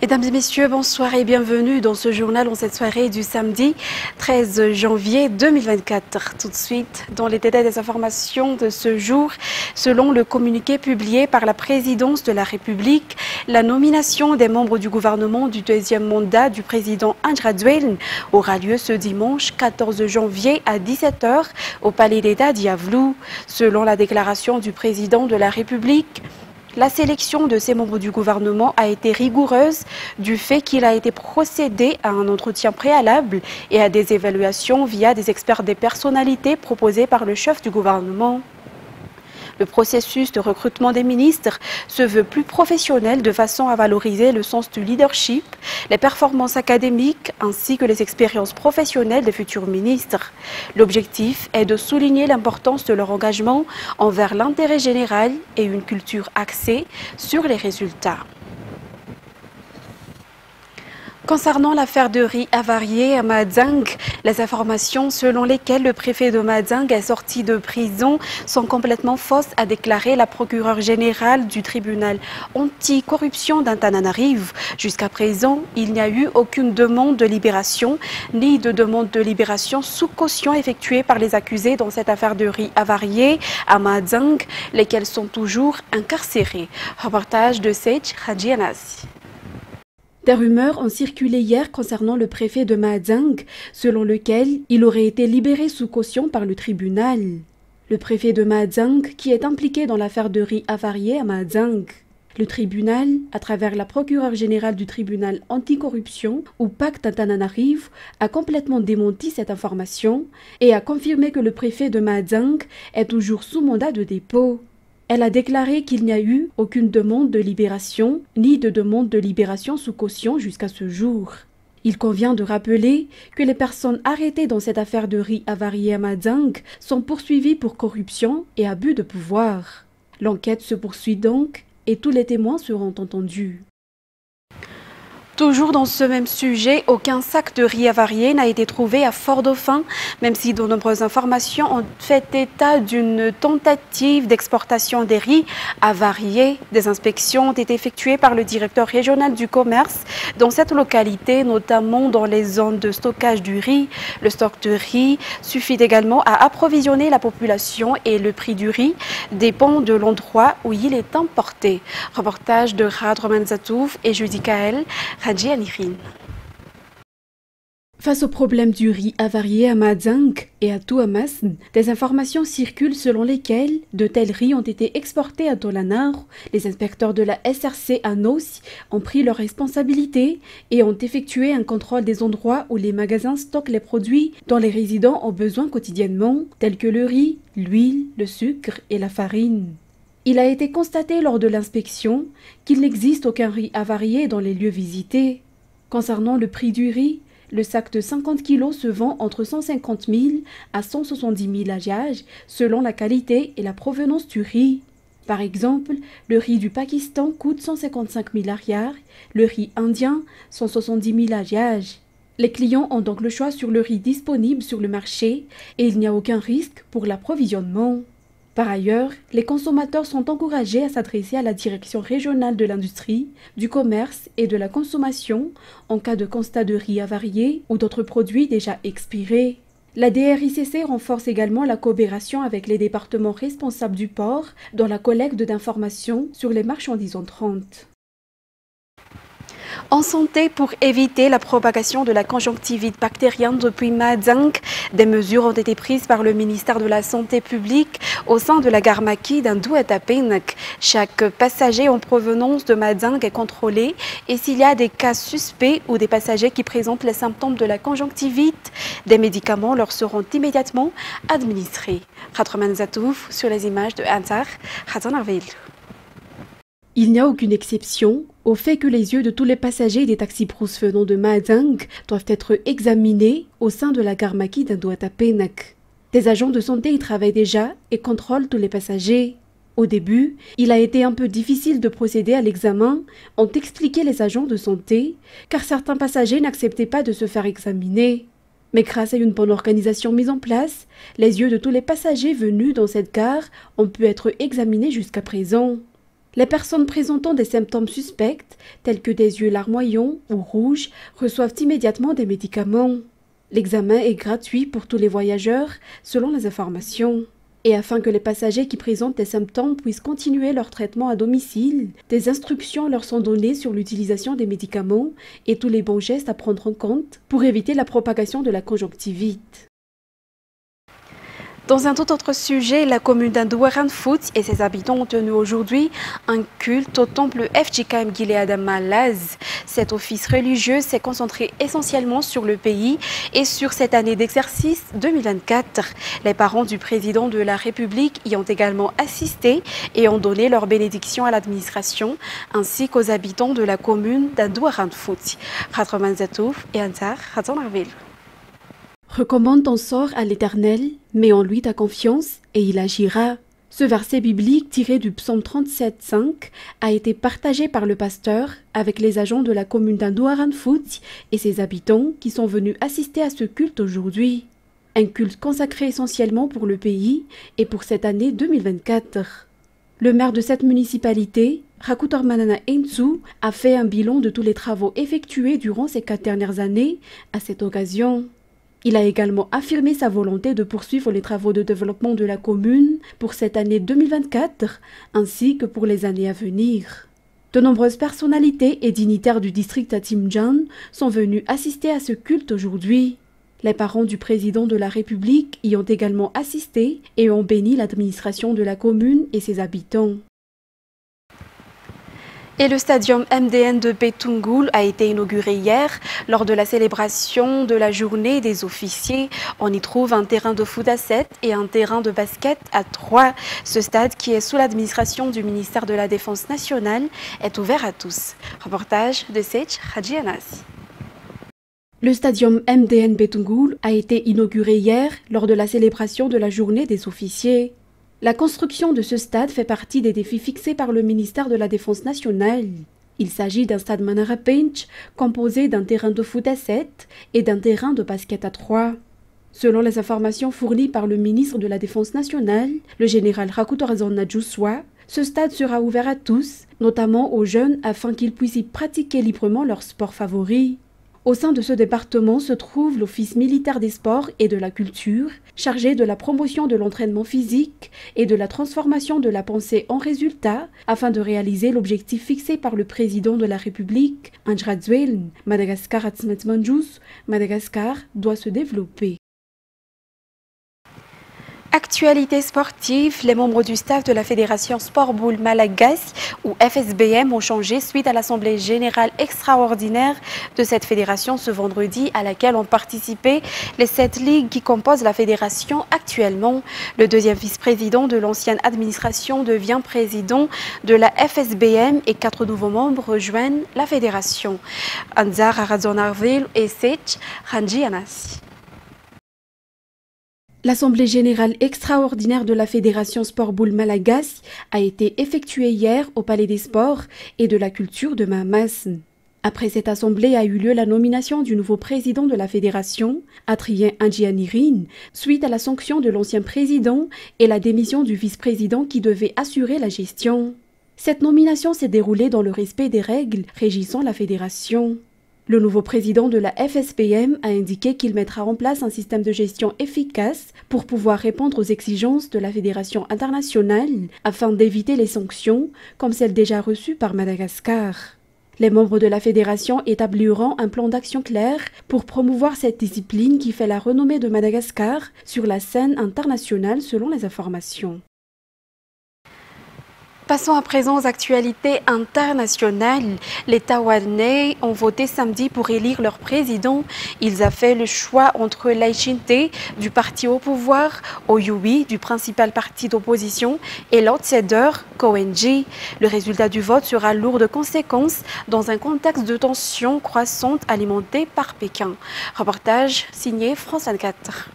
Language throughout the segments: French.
Mesdames et messieurs, bonsoir et bienvenue dans ce journal en cette soirée du samedi 13 janvier 2024. Tout de suite, dans les détails des informations de ce jour, selon le communiqué publié par la présidence de la République, la nomination des membres du gouvernement du deuxième mandat du président Andradouel aura lieu ce dimanche 14 janvier à 17 h au Palais d'État d'Yavlou. Selon la déclaration du président de la République, la sélection de ces membres du gouvernement a été rigoureuse du fait qu'il a été procédé à un entretien préalable et à des évaluations via des experts des personnalités proposés par le chef du gouvernement. Le processus de recrutement des ministres se veut plus professionnel de façon à valoriser le sens du leadership, les performances académiques ainsi que les expériences professionnelles des futurs ministres. L'objectif est de souligner l'importance de leur engagement envers l'intérêt général et une culture axée sur les résultats. Concernant l'affaire de riz avarié à Madang, les informations selon lesquelles le préfet de Madang est sorti de prison sont complètement fausses, a déclaré la procureure générale du tribunal anticorruption d'Antananarive. Jusqu'à présent, il n'y a eu aucune demande de libération ni de demande de libération sous caution effectuée par les accusés dans cette affaire de riz avarié à Madang, lesquels sont toujours incarcérés. Reportage de Sej Hadjianasi. Des rumeurs ont circulé hier concernant le préfet de Madang, selon lequel il aurait été libéré sous caution par le tribunal. Le préfet de Madang, qui est impliqué dans l'affaire de riz avarié à Madang. Le tribunal, à travers la procureure générale du tribunal anticorruption, ou PAC d'Antananarive, a complètement démenti cette information et a confirmé que le préfet de Madang est toujours sous mandat de dépôt. Elle a déclaré qu'il n'y a eu aucune demande de libération ni de demande de libération sous caution jusqu'à ce jour. Il convient de rappeler que les personnes arrêtées dans cette affaire de riz avarié à Madang sont poursuivies pour corruption et abus de pouvoir. L'enquête se poursuit donc et tous les témoins seront entendus. Toujours dans ce même sujet, aucun sac de riz avarié n'a été trouvé à Fort-Dauphin, même si de nombreuses informations ont fait état d'une tentative d'exportation des riz avariés. Des inspections ont été effectuées par le directeur régional du commerce dans cette localité, notamment dans les zones de stockage du riz. Le stock de riz suffit également à approvisionner la population et le prix du riz dépend de l'endroit où il est importé. Reportage de Radroman Zatouf et Judy Kael. Face au problème du riz avarié à Madang et à Touamasn, des informations circulent selon lesquelles de tels riz ont été exportés à Tolanar. Les inspecteurs de la SRC à Nosy ont pris leurs responsabilités et ont effectué un contrôle des endroits où les magasins stockent les produits dont les résidents ont besoin quotidiennement, tels que le riz, l'huile, le sucre et la farine. Il a été constaté lors de l'inspection qu'il n'existe aucun riz avarié dans les lieux visités. Concernant le prix du riz, le sac de 50 kg se vend entre 150 000 à 170 000 AED selon la qualité et la provenance du riz. Par exemple, le riz du Pakistan coûte 155 000 AED, le riz indien 170 000 AED. Les clients ont donc le choix sur le riz disponible sur le marché et il n'y a aucun risque pour l'approvisionnement. Par ailleurs, les consommateurs sont encouragés à s'adresser à la direction régionale de l'industrie, du commerce et de la consommation en cas de constat de riz avarié ou d'autres produits déjà expirés. La DRICC renforce également la coopération avec les départements responsables du port dans la collecte d'informations sur les marchandises entrantes. En santé, pour éviter la propagation de la conjonctivite bactérienne depuis Madang, des mesures ont été prises par le ministère de la Santé publique au sein de la gare Maki d'Andouatapenak. Chaque passager en provenance de Madang est contrôlé et s'il y a des cas suspects ou des passagers qui présentent les symptômes de la conjonctivite, des médicaments leur seront immédiatement administrés. Khatraman Zatouf sur les images de Ansar Khatanarville. Il n'y a aucune exception au fait que les yeux de tous les passagers des taxis Brousse venant de Madang doivent être examinés au sein de la gare Maki d'Andouatapenak. Des agents de santé y travaillent déjà et contrôlent tous les passagers. Au début, il a été un peu difficile de procéder à l'examen, ont expliqué les agents de santé, car certains passagers n'acceptaient pas de se faire examiner. Mais grâce à une bonne organisation mise en place, les yeux de tous les passagers venus dans cette gare ont pu être examinés jusqu'à présent. Les personnes présentant des symptômes suspects, tels que des yeux larmoyants ou rouges, reçoivent immédiatement des médicaments. L'examen est gratuit pour tous les voyageurs, selon les informations. Et afin que les passagers qui présentent des symptômes puissent continuer leur traitement à domicile, des instructions leur sont données sur l'utilisation des médicaments et tous les bons gestes à prendre en compte pour éviter la propagation de la conjonctivite. Dans un tout autre sujet, la commune d'Andouaran-Foot et ses habitants ont tenu aujourd'hui un culte au temple FJKM Gilead Malaz. Cet office religieux s'est concentré essentiellement sur le pays et sur cette année d'exercice 2024. Les parents du président de la République y ont également assisté et ont donné leur bénédiction à l'administration ainsi qu'aux habitants de la commune d'Andouaran-Foot. Khatraman Zatouf et Antar Khatanarville. Recommande ton sort à l'Éternel, mets en lui ta confiance et il agira. Ce verset biblique tiré du psaume 37,5 a été partagé par le pasteur avec les agents de la commune d'Andouaran-Foot et ses habitants qui sont venus assister à ce culte aujourd'hui. Un culte consacré essentiellement pour le pays et pour cette année 2024. Le maire de cette municipalité, Rakutor Manana Entsu, a fait un bilan de tous les travaux effectués durant ces 4 dernières années à cette occasion. Il a également affirmé sa volonté de poursuivre les travaux de développement de la commune pour cette année 2024 ainsi que pour les années à venir. De nombreuses personnalités et dignitaires du district Atimjan sont venus assister à ce culte aujourd'hui. Les parents du président de la République y ont également assisté et ont béni l'administration de la commune et ses habitants. Et le stadium MDN de Betungul a été inauguré hier lors de la célébration de la journée des officiers. On y trouve un terrain de foot à 7 et un terrain de basket à 3. Ce stade, qui est sous l'administration du ministère de la Défense nationale, est ouvert à tous. Reportage de Sech Hadjianas. Le stadium MDN Betungul a été inauguré hier lors de la célébration de la journée des officiers. La construction de ce stade fait partie des défis fixés par le ministère de la Défense nationale. Il s'agit d'un stade Manara Pinch composé d'un terrain de foot à 7 et d'un terrain de basket à 3. Selon les informations fournies par le ministre de la Défense nationale, le général Rakutorazon Nadjouswa, ce stade sera ouvert à tous, notamment aux jeunes, afin qu'ils puissent y pratiquer librement leur sport favori. Au sein de ce département se trouve l'Office militaire des sports et de la culture, chargé de la promotion de l'entraînement physique et de la transformation de la pensée en résultat, afin de réaliser l'objectif fixé par le président de la République, Anjradzuel. Madagascar Atsmetmanjous, Madagascar doit se développer. Actualité sportive, les membres du staff de la Fédération Sport Boule Malagasy ou FSBM ont changé suite à l'Assemblée générale extraordinaire de cette fédération ce vendredi à laquelle ont participé les 7 ligues qui composent la fédération actuellement. Le deuxième vice-président de l'ancienne administration devient président de la FSBM et 4 nouveaux membres rejoignent la fédération. Anzar Arazonarville et Sech Ranjianas. L'Assemblée générale extraordinaire de la Fédération Sport Boule Malagasy a été effectuée hier au Palais des Sports et de la Culture de Mahamas. Après cette assemblée a eu lieu la nomination du nouveau président de la fédération, Adrien Andjianirin, suite à la sanction de l'ancien président et la démission du vice-président qui devait assurer la gestion. Cette nomination s'est déroulée dans le respect des règles régissant la fédération. Le nouveau président de la FSBM a indiqué qu'il mettra en place un système de gestion efficace pour pouvoir répondre aux exigences de la fédération internationale afin d'éviter les sanctions comme celles déjà reçues par Madagascar. Les membres de la fédération établiront un plan d'action clair pour promouvoir cette discipline qui fait la renommée de Madagascar sur la scène internationale selon les informations. Passons à présent aux actualités internationales. Les Taïwanais ont voté samedi pour élire leur président. Ils ont fait le choix entre Lai Ching-te du parti au pouvoir, Ouyouyi du principal parti d'opposition et l'outsider Kowenji. Le résultat du vote sera lourd de conséquences dans un contexte de tensions croissantes alimentées par Pékin. Reportage signé France 24.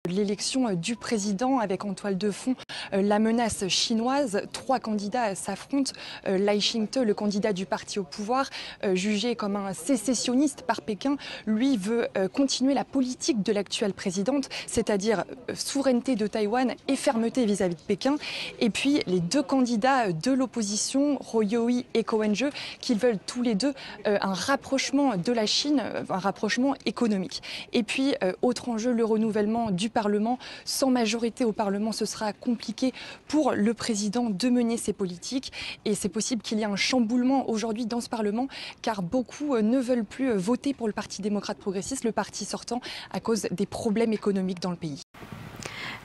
L'élection du président avec en toile de fond la menace chinoise. 3 candidats s'affrontent. Lai Ching-te, le candidat du parti au pouvoir, jugé comme un sécessionniste par Pékin, lui veut continuer la politique de l'actuelle présidente, c'est-à-dire souveraineté de Taïwan et fermeté vis-à-vis de Pékin. Et puis les 2 candidats de l'opposition, Roh Ui et Ko Wen-je, qui veulent tous les deux un rapprochement de la Chine, un rapprochement économique. Et puis, autre enjeu, le renouvellement du Parlement. Sans majorité au Parlement, ce sera compliqué pour le président de mener ses politiques. Et c'est possible qu'il y ait un chamboulement aujourd'hui dans ce Parlement, car beaucoup ne veulent plus voter pour le Parti démocrate progressiste, le parti sortant, à cause des problèmes économiques dans le pays.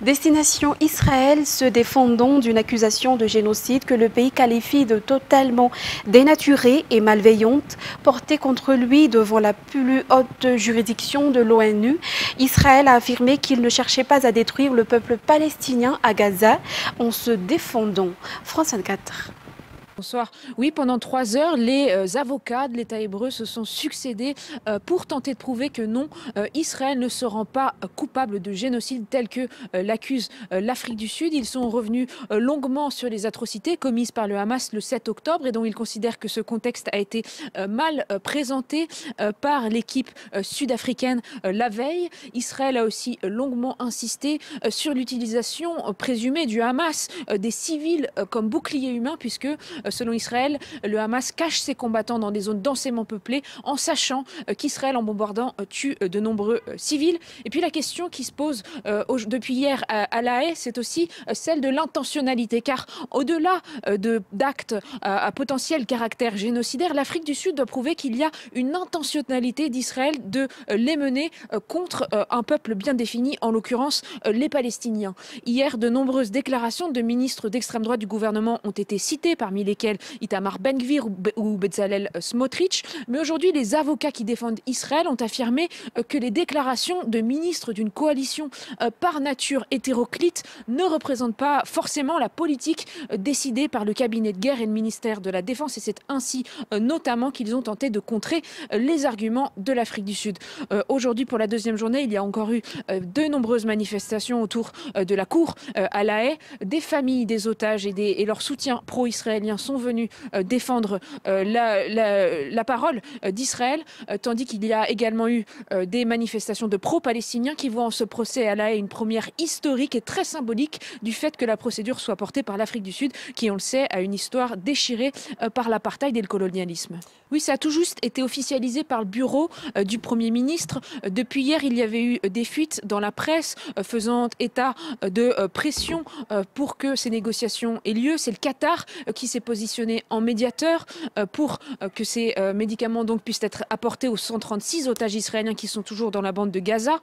Destination Israël, se défendant d'une accusation de génocide que le pays qualifie de totalement dénaturée et malveillante, portée contre lui devant la plus haute juridiction de l'ONU. Israël a affirmé qu'il ne cherchait pas à détruire le peuple palestinien à Gaza en se défendant. France 24. Bonsoir. Oui, pendant 3 heures, les avocats de l'État hébreu se sont succédés pour tenter de prouver que non, Israël ne se rend pas coupable de génocide tel que l'accuse l'Afrique du Sud. Ils sont revenus longuement sur les atrocités commises par le Hamas le 7 octobre et dont ils considèrent que ce contexte a été mal présenté par l'équipe sud-africaine la veille. Israël a aussi longuement insisté sur l'utilisation présumée du Hamas des civils comme bouclier humain, puisque selon Israël, le Hamas cache ses combattants dans des zones densément peuplées en sachant qu'Israël, en bombardant, tue de nombreux civils. Et puis la question qui se pose depuis hier à La Haye, c'est aussi celle de l'intentionnalité. Car au-delà d'actes à potentiel caractère génocidaire, l'Afrique du Sud doit prouver qu'il y a une intentionnalité d'Israël de les mener contre un peuple bien défini, en l'occurrence les Palestiniens. Hier, de nombreuses déclarations de ministres d'extrême droite du gouvernement ont été citées, parmi lesquels Itamar Ben-Gvir ou Bezalel Smotrich. Mais aujourd'hui, les avocats qui défendent Israël ont affirmé que les déclarations de ministres d'une coalition par nature hétéroclite ne représentent pas forcément la politique décidée par le cabinet de guerre et le ministère de la Défense. Et c'est ainsi notamment qu'ils ont tenté de contrer les arguments de l'Afrique du Sud. Aujourd'hui, pour la 2e journée, il y a encore eu de nombreuses manifestations autour de la cour à La Haye. Des familles des otages et leurs soutiens pro-israéliens sont venus défendre la parole d'Israël, tandis qu'il y a également eu des manifestations de pro-palestiniens qui voient en ce procès à La Haye une première historique et très symbolique du fait que la procédure soit portée par l'Afrique du Sud, qui, on le sait, a une histoire déchirée par l'apartheid et le colonialisme. Oui, ça a tout juste été officialisé par le bureau du Premier ministre. Depuis hier, il y avait eu des fuites dans la presse faisant état de pression pour que ces négociations aient lieu. C'est le Qatar qui s'est positionné en médiateur pour que ces médicaments donc puissent être apportés aux 136 otages israéliens qui sont toujours dans la bande de Gaza.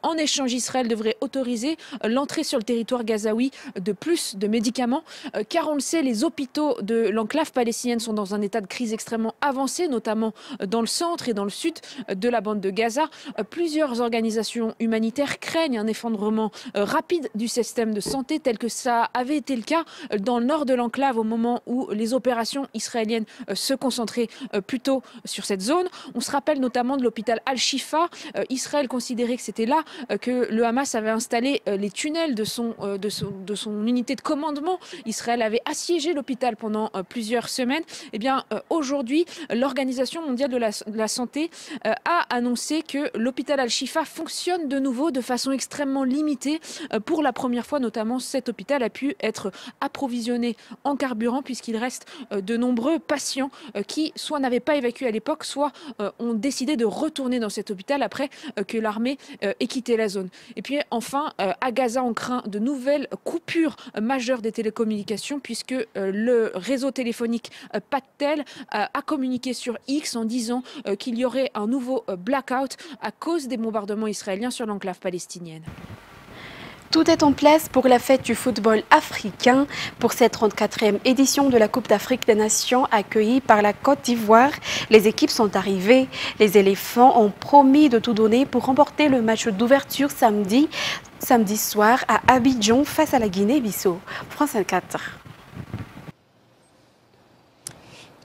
En échange, Israël devrait autoriser l'entrée sur le territoire gazaoui de plus de médicaments, car on le sait, les hôpitaux de l'enclave palestinienne sont dans un état de crise extrêmement avancé, notamment dans le centre et dans le sud de la bande de Gaza. Plusieurs organisations humanitaires craignent un effondrement rapide du système de santé, tel que ça avait été le cas dans le nord de l'enclave au moment où les opérations israéliennes se concentraient plutôt sur cette zone. On se rappelle notamment de l'hôpital Al-Shifa. Israël considérait que c'était là que le Hamas avait installé les tunnels de son unité de commandement. Israël avait assiégé l'hôpital pendant plusieurs semaines. Eh bien, aujourd'hui, l'Organisation mondiale de la santé a annoncé que l'hôpital Al-Shifa fonctionne de nouveau de façon extrêmement limitée. Pour la première fois, notamment, cet hôpital a pu être approvisionné en carburant, puisqu'il reste de nombreux patients qui soit n'avaient pas évacué à l'époque, soit ont décidé de retourner dans cet hôpital après que l'armée ait quitté la zone. Et puis enfin, à Gaza, on craint de nouvelles coupures majeures des télécommunications, puisque le réseau téléphonique Pattel a communiqué sur X en disant qu'il y aurait un nouveau blackout à cause des bombardements israéliens sur l'enclave palestinienne. Tout est en place pour la fête du football africain. Pour cette 34e édition de la Coupe d'Afrique des Nations accueillie par la Côte d'Ivoire, les équipes sont arrivées. Les éléphants ont promis de tout donner pour remporter le match d'ouverture samedi soir à Abidjan face à la Guinée-Bissau. France 24.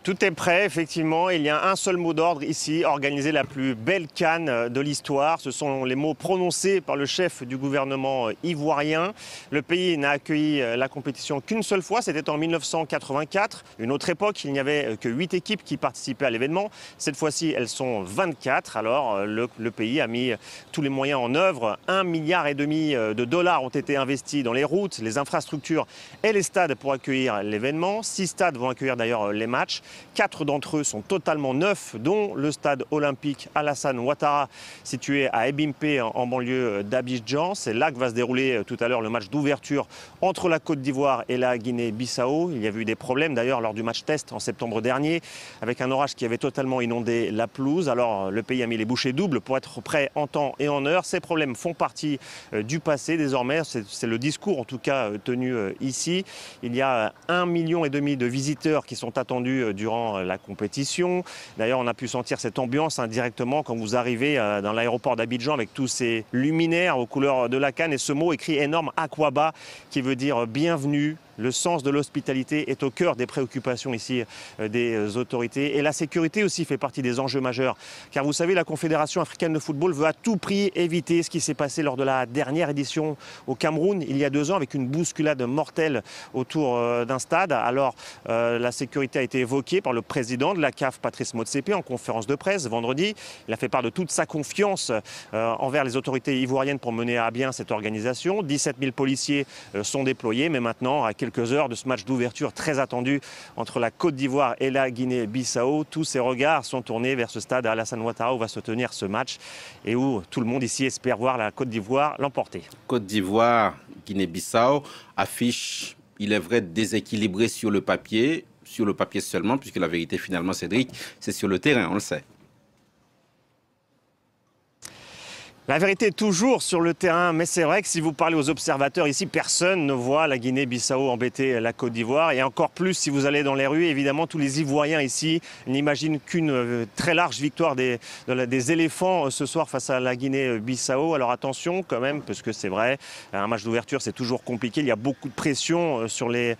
Tout est prêt, effectivement. Il y a un seul mot d'ordre ici, organiser la plus belle CAN de l'histoire. Ce sont les mots prononcés par le chef du gouvernement ivoirien. Le pays n'a accueilli la compétition qu'une seule fois, c'était en 1984. Une autre époque, il n'y avait que 8 équipes qui participaient à l'événement. Cette fois-ci, elles sont 24. Alors, le pays a mis tous les moyens en œuvre. 1,5 milliard de dollars ont été investis dans les routes, les infrastructures et les stades pour accueillir l'événement. 6 stades vont accueillir d'ailleurs les matchs. 4 d'entre eux sont totalement neufs, dont le stade olympique Alassane Ouattara, situé à Ebimpe, en banlieue d'Abidjan. C'est là que va se dérouler tout à l'heure le match d'ouverture entre la Côte d'Ivoire et la Guinée-Bissau. Il y avait eu des problèmes d'ailleurs lors du match test en septembre dernier, avec un orage qui avait totalement inondé la pelouse. Alors le pays a mis les bouchées doubles pour être prêt en temps et en heure. Ces problèmes font partie du passé désormais. C'est le discours en tout cas tenu ici. Il y a 1,5 million de visiteurs qui sont attendus durant la compétition. D'ailleurs, on a pu sentir cette ambiance indirectement quand vous arrivez dans l'aéroport d'Abidjan avec tous ces luminaires aux couleurs de la CAN et ce mot écrit énorme Akwaba qui veut dire bienvenue. Le sens de l'hospitalité est au cœur des préoccupations ici des autorités. Et la sécurité aussi fait partie des enjeux majeurs. Car vous savez, la Confédération africaine de football veut à tout prix éviter ce qui s'est passé lors de la dernière édition au Cameroun, il y a 2 ans, avec une bousculade mortelle autour d'un stade. Alors, la sécurité a été évoquée par le président de la CAF, Patrice Motsepe, en conférence de presse vendredi. Il a fait part de toute sa confiance envers les autorités ivoiriennes pour mener à bien cette organisation. 17 000 policiers sont déployés, mais maintenant, à quelques heures de ce match d'ouverture très attendu entre la Côte d'Ivoire et la Guinée-Bissau. Tous ces regards sont tournés vers ce stade à Alassane Ouattara où va se tenir ce match et où tout le monde ici espère voir la Côte d'Ivoire l'emporter. Côte d'Ivoire, Guinée-Bissau, affiche, il est vrai, déséquilibré sur le papier seulement, puisque la vérité finalement, Cédric, c'est sur le terrain, on le sait. La vérité est toujours sur le terrain, mais c'est vrai que si vous parlez aux observateurs ici, personne ne voit la Guinée-Bissau embêter la Côte d'Ivoire. Et encore plus si vous allez dans les rues, évidemment, tous les Ivoiriens ici n'imaginent qu'une très large victoire des éléphants ce soir face à la Guinée-Bissau. Alors attention quand même, parce que c'est vrai, un match d'ouverture c'est toujours compliqué. Il y a beaucoup de pression sur les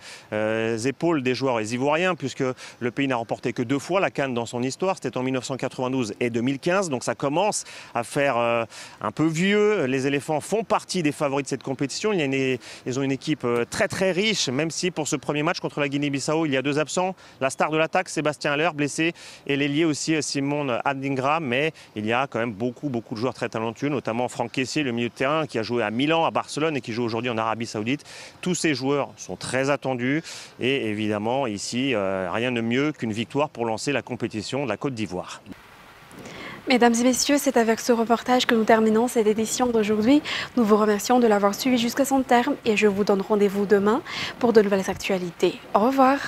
épaules des joueurs ivoiriens, puisque le pays n'a remporté que 2 fois la CAN dans son histoire. C'était en 1992 et 2015, donc ça commence à faire un peu vieux. Les éléphants font partie des favoris de cette compétition. Ils ont une équipe très très riche, même si pour ce premier match contre la Guinée-Bissau, il y a 2 absents. La star de l'attaque, Sébastien Haller, blessé, et l'ailier aussi, Simon Adingra. Mais il y a quand même beaucoup de joueurs très talentueux, notamment Franck Kessié, le milieu de terrain, qui a joué à Milan, à Barcelone et qui joue aujourd'hui en Arabie Saoudite. Tous ces joueurs sont très attendus. Et évidemment, ici, rien de mieux qu'une victoire pour lancer la compétition de la Côte d'Ivoire. Mesdames et messieurs, c'est avec ce reportage que nous terminons cette édition d'aujourd'hui. Nous vous remercions de l'avoir suivi jusqu'à son terme et je vous donne rendez-vous demain pour de nouvelles actualités. Au revoir.